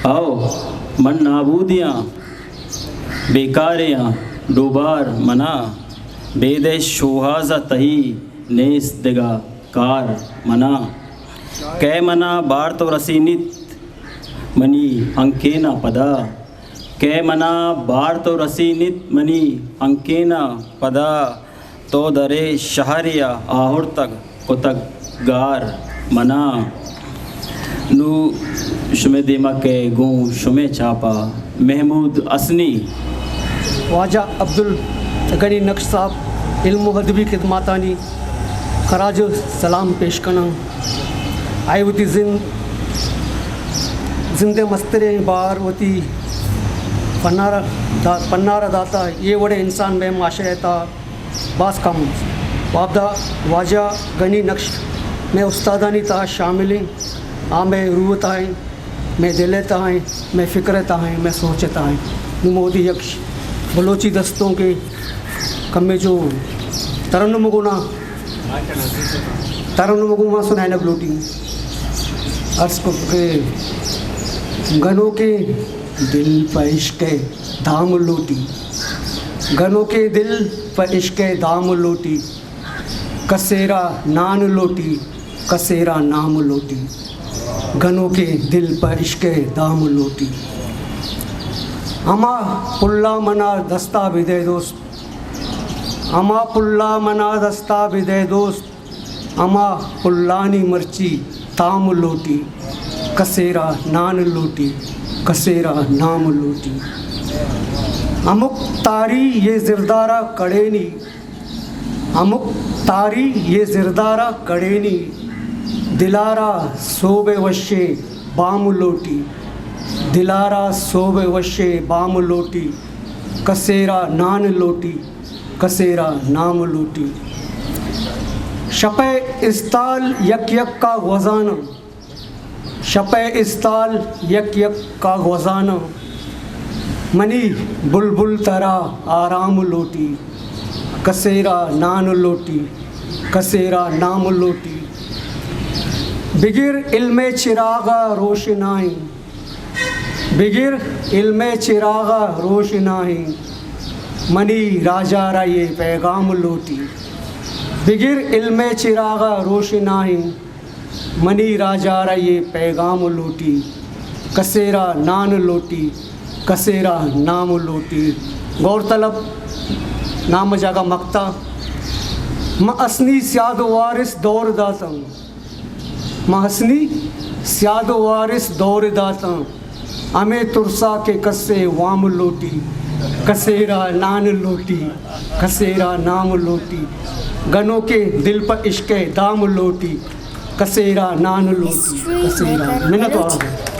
आओ मन नाबूदियाँ बेकारियाँ डूबार मना बेदे शोहाजा तही नेस दिगा कार मना कै मना बार तो रसीनित मनी अंकेना पदा कै मना बार तो रसीनित मनी अंकेना पदा तो दरे शहरिया आहुर तक कुतक गार मना नू शुमे दिमा के गूँ शुमे चापा महमूद असनी ख्वाजा अब्दुल गनी नक्श साहब इल्म अदबी खिदमातानी खराज सलाम पेश करना आए वती जिंदे मस्तरे बार वती पन्नारा दाता ये वड़े इंसान में माशरता बास कम वाबदा वाजा गनी नक्श में उस्तादानी ता शामिल में रूहता है मैं दिलता है मैं फ़िक्रता है मैं सोचता है नुमोदी यक्ष बलोची दस्तों के कमे जो तरन्नुम गुना सुनाए न बलोटी अर्ज को के गनों के दिल पर इश्क़ दाम लोटी गनों के दिल पर इश्क़ दाम लोटी कसेरा नान लोटी कसेरा नाम लोटी गनों के दिल पर इश्क़ दाम लोटी अमा पुल्ला मना दस्ता बिदे दोस्त अमा पुल्ला मना दस्ता बिदे दोस्त अमा पुल्लानी मर्ची ताम लोटी कसेरा नान लोटी कसेरा नाम लोटी अमुक तारी ये ज़िरदारा कड़ेनी अमुक तारी ये ज़िरदारा कड़ेनी दिलारा सोबे वशे बाम लोटी दिलारा सोबे वशे बाम लोटी कसेरा नान लोटी कसेरा नाम लोटी शपे इस्ताल यक यक का गज़ाना शपे इस्ताल यक यक का गज़ाना मनी बुलबुल तरा आराम लोटी कसेरा नान लोटी कसेरा नाम लोटी बिगिर इल्मे चिरागा रोशनाई बिगिर इल्मे चिरागा रोशनाई मनी राजा रा ये पैगाम लोटी बिगिर इल्मे चिरागा रोशनाई मनी राजा रा ये पैगाम लोटी कसेरा नान लोटी कसेरा नाम लोटी गौरतलब नाम जगह मक्ता म असनी स्याद वारिस दौर दाता म हसनी स्याद वारिस दौर दाता अमे तुरसा के कस्से वाम लोटी कसेरा नान लोटी कसेरा नाम लोटी गनों के दिल पर इश्क़ दाम लोटी कसेरा नान लोटी कसेरा मिन्नत वाला